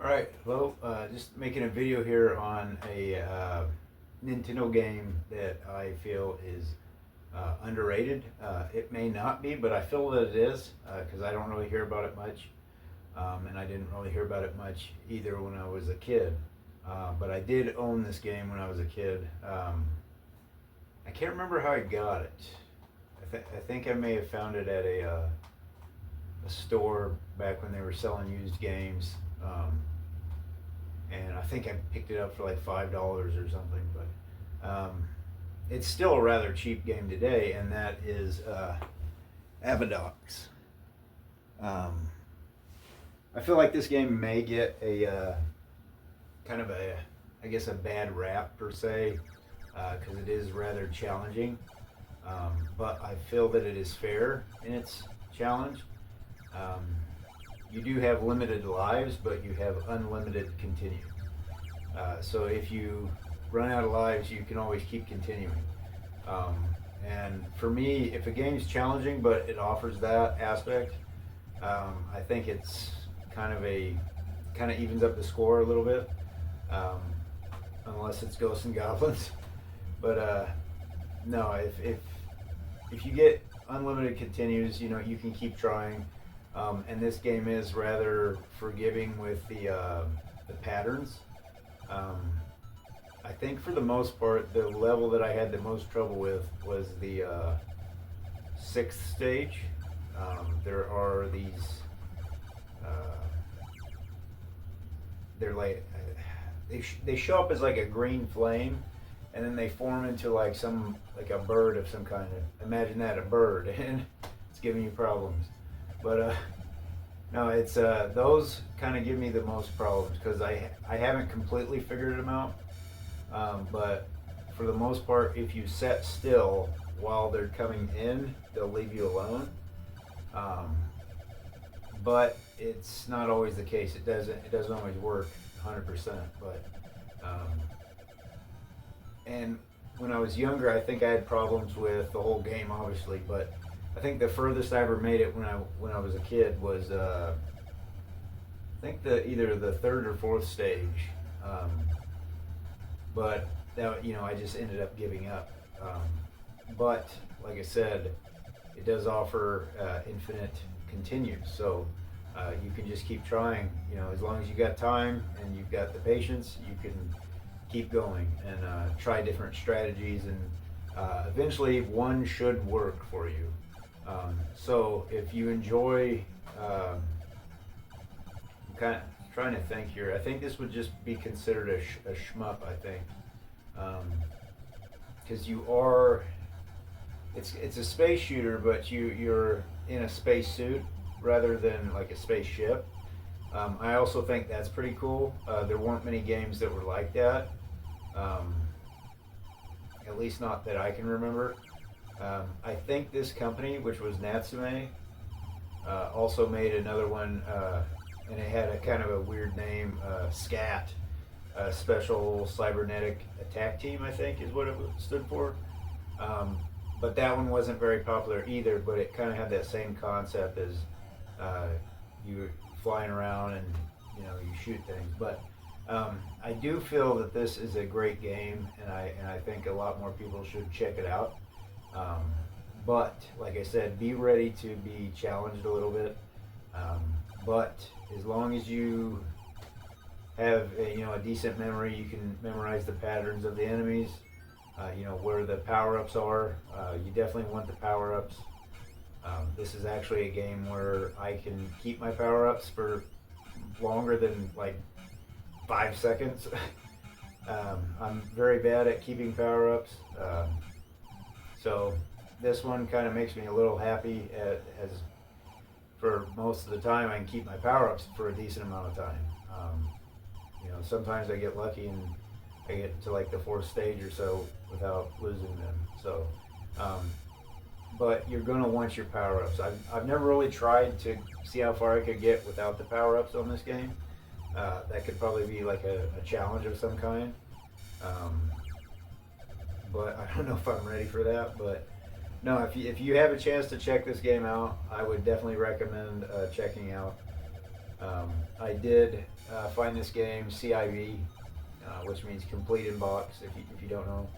Alright, well, just making a video here on a Nintendo game that I feel is underrated. It may not be, but I feel that it is because I don't really hear about it much. And I didn't really hear about it much either when I was a kid. But I did own this game when I was a kid. I can't remember how I got it. I think I may have found it at a store back when they were selling used games. And I think I picked it up for like $5 or something, but it's still a rather cheap game today, and that is Avodox. I feel like this game may get a kind of a, I guess, a bad rap per se, because it is rather challenging. But I feel that it is fair in its challenge. You do have limited lives, but you have unlimited continue. So if you run out of lives, you can always keep continuing. And for me, if a game's challenging but it offers that aspect, I think it's kind of evens up the score a little bit, unless it's Ghosts and Goblins. But no, if you get unlimited continues, you can keep trying. And this game is rather forgiving with the patterns. I think for the most part, the level that I had the most trouble with was the sixth stage. There are these, they're like, they show up as like a green flame, and then they form into like a bird of some kind. Imagine that, a bird, and it's giving you problems. But no, it's those kind of give me the most problems because I haven't completely figured them out. But for the most part, if you set still while they're coming in, they'll leave you alone. But it's not always the case. It doesn't always work 100%. But and when I was younger, I think I had problems with the whole game, obviously, but I think the furthest I ever made it when I was a kid was I think either the third or fourth stage, but that I just ended up giving up. But like I said, it does offer infinite continues, so you can just keep trying. As long as you got time and you've got the patience, you can keep going and try different strategies, and eventually one should work for you. So if you enjoy, I'm kind of trying to think here. I think this would just be considered a shmup. I think because it's a space shooter, but you're in a space suit rather than like a spaceship. I also think that's pretty cool. There weren't many games that were like that, at least not that I can remember. I think this company, which was Natsume, also made another one, and it had a kind of a weird name, SCAT, Special Cybernetic Attack Team, I think is what it stood for. But that one wasn't very popular either, but it kind of had that same concept as you're flying around and you shoot things. But I do feel that this is a great game, and I think a lot more people should check it out. But like I said, be ready to be challenged a little bit. But as long as you have a decent memory, you can memorize the patterns of the enemies. Where the power-ups are. You definitely want the power-ups. This is actually a game where I can keep my power-ups for longer than like 5 seconds. I'm very bad at keeping power-ups. So this one kind of makes me a little happy as for most of the time I can keep my power-ups for a decent amount of time. Sometimes I get lucky and I get to like the fourth stage or so without losing them. So, but you're gonna want your power-ups. I've never really tried to see how far I could get without the power-ups on this game. That could probably be like a challenge of some kind. But I don't know if I'm ready for that. But no, if you have a chance to check this game out, I would definitely recommend checking out I did find this game CIB, which means complete in box if you don't know.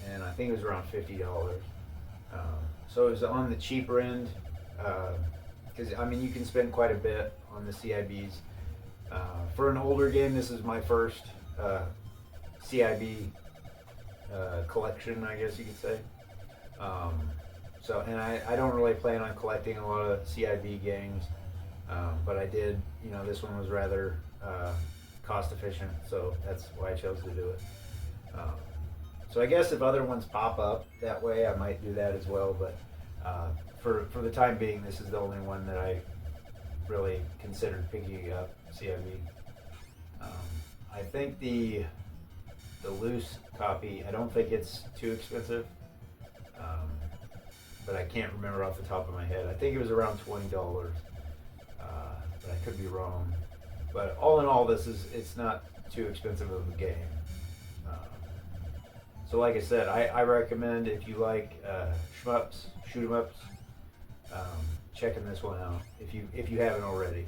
And I think it was around $50. So it was on the cheaper end, because I mean you can spend quite a bit on the CIBs. For an older game, this is my first CIB collection, I guess you could say. And I don't really plan on collecting a lot of CIB games, but I did, this one was rather cost efficient, so that's why I chose to do it. So I guess if other ones pop up that way, I might do that as well, but for the time being, this is the only one that I really considered picking up, CIB. I think the loose copy, I don't think it's too expensive, but I can't remember off the top of my head. I think it was around $20, but I could be wrong. But all in all, it's not too expensive of a game. So like I said, I recommend if you like shmups, shoot 'em ups, checking this one out if you haven't already.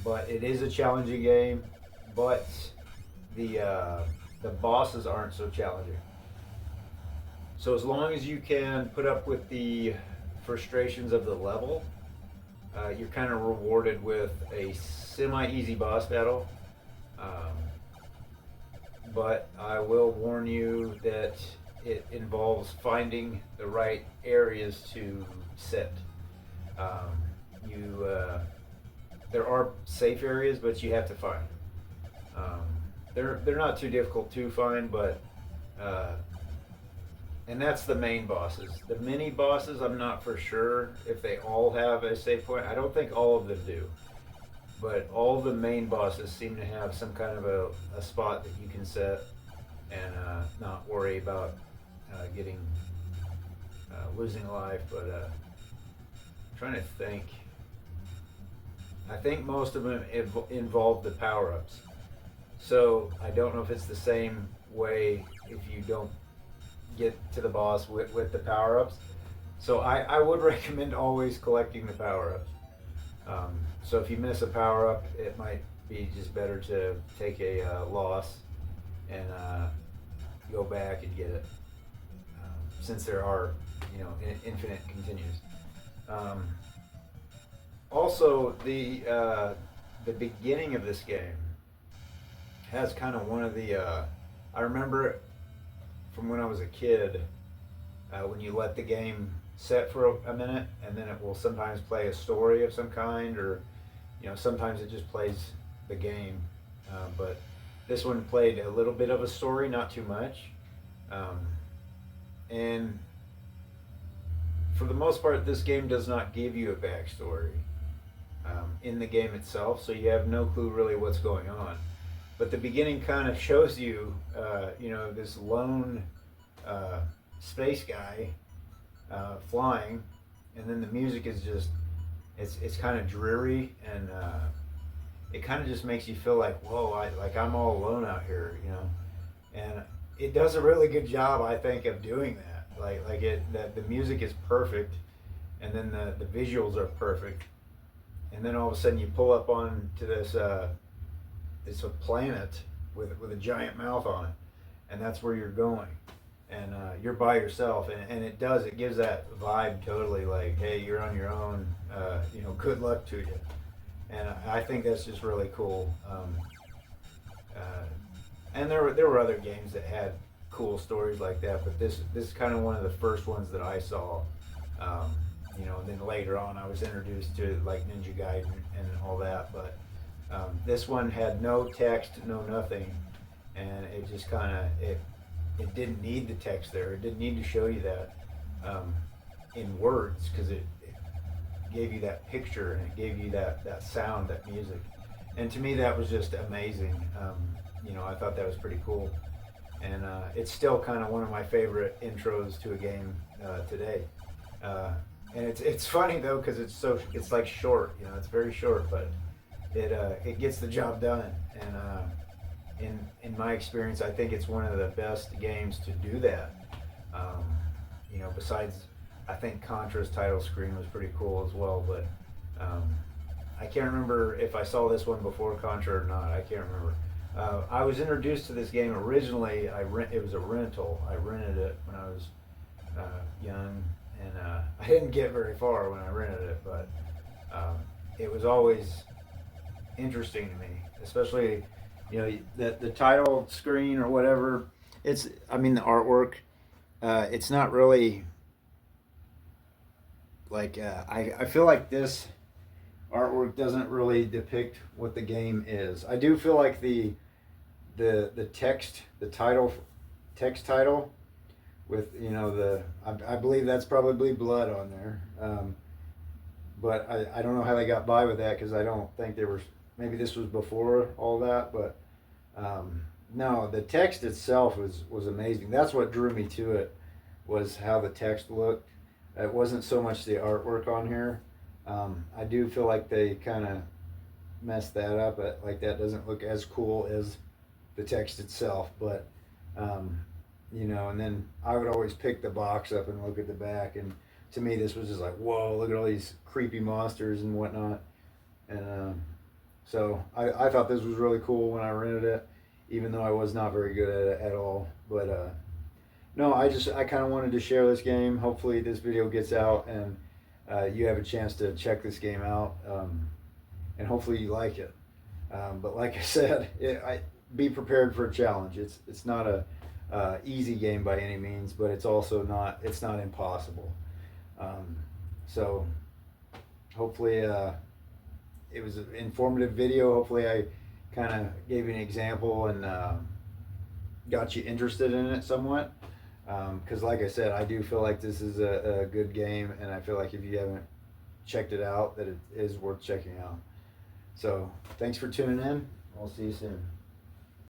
But it is a challenging game, but the bosses aren't so challenging. So as long as you can put up with the frustrations of the level, you're kind of rewarded with a semi-easy boss battle. But I will warn you that it involves finding the right areas to sit. There are safe areas, but you have to find. They're not too difficult to find, but and that's the main bosses. The mini bosses, I'm not for sure if they all have a save point. I don't think all of them do. But all the main bosses seem to have some kind of a spot that you can set and not worry about losing a life. But I'm trying to think. I think most of them involve the power-ups. So I don't know if it's the same way if you don't get to the boss with the power-ups. So I would recommend always collecting the power-ups. So if you miss a power up, it might be just better to take a loss and go back and get it, since there are, infinite continues. Also, the beginning of this game has kind of one of the. I remember from when I was a kid, when you let the game set for a minute, and then it will sometimes play a story of some kind, or sometimes it just plays the game. But this one played a little bit of a story, not too much, and for the most part, this game does not give you a backstory in the game itself, so you have no clue really what's going on. But the beginning kind of shows you, this lone space guy flying, and then the music is just, it's kind of dreary, and it kind of just makes you feel like, whoa, I'm all alone out here, and it does a really good job, I think, of doing that. That the music is perfect, and then the visuals are perfect, and then all of a sudden you pull up onto this it's a planet with a giant mouth on it, and that's where you're going, and you're by yourself, and it gives that vibe totally, like, hey, you're on your own, good luck to you. And I think that's just really cool. And there were other games that had cool stories like that, but this is kind of one of the first ones that I saw. And then later on I was introduced to like Ninja Gaiden and all that, but this one had no text, no nothing, and it just kind of it didn't need the text there. It didn't need to show you that in words, because it gave you that picture, and it gave you that sound, that music, and to me that was just amazing. I thought that was pretty cool, and it's still kind of one of my favorite intros to a game today. And it's funny though, because it's like short, it's very short, but it gets the job done. And in my experience, I think it's one of the best games to do that. Besides, I think Contra's title screen was pretty cool as well, but I can't remember if I saw this one before Contra or not. I can't remember. I was introduced to this game originally. It was a rental. I rented it when I was young, and I didn't get very far when I rented it, but it was always interesting to me, especially the title screen or whatever. The artwork. It's not really like I feel like this artwork doesn't really depict what the game is. I do feel like the text, the title, text title with I believe that's probably blood on there. But I don't know how they got by with that because I don't think they were. Maybe this was before all that, but no, the text itself was amazing. That's what drew me to it, was how the text looked. It wasn't so much the artwork on here. I do feel like they kind of messed that up. Like that doesn't look as cool as the text itself, but and then I would always pick the box up and look at the back, and to me this was just like, whoa, look at all these creepy monsters and whatnot, and so I thought this was really cool when I rented it, even though I was not very good at it at all, but no, I kind of wanted to share this game. Hopefully this video gets out and you have a chance to check this game out, and hopefully you like it. But like I said, be prepared for a challenge. It's not a easy game by any means, but it's also not impossible. So hopefully it was an informative video. Hopefully I kind of gave you an example and got you interested in it somewhat. Because like I said, I do feel like this is a good game, and I feel like if you haven't checked it out, that it is worth checking out. So thanks for tuning in. I'll see you soon.